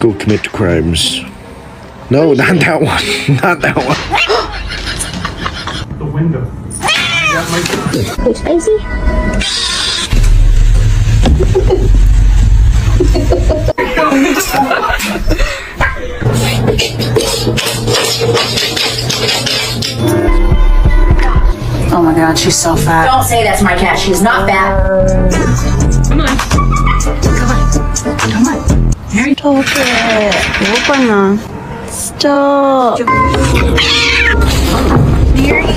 go commit crimes. No, not that one. Not that one. The window. Hey, Stacy? Oh my god, she's so fat. Don't say that's my cat. She's not fat. Come on. Come on. Come on. Stop it. 오빠 나. Stop. Period.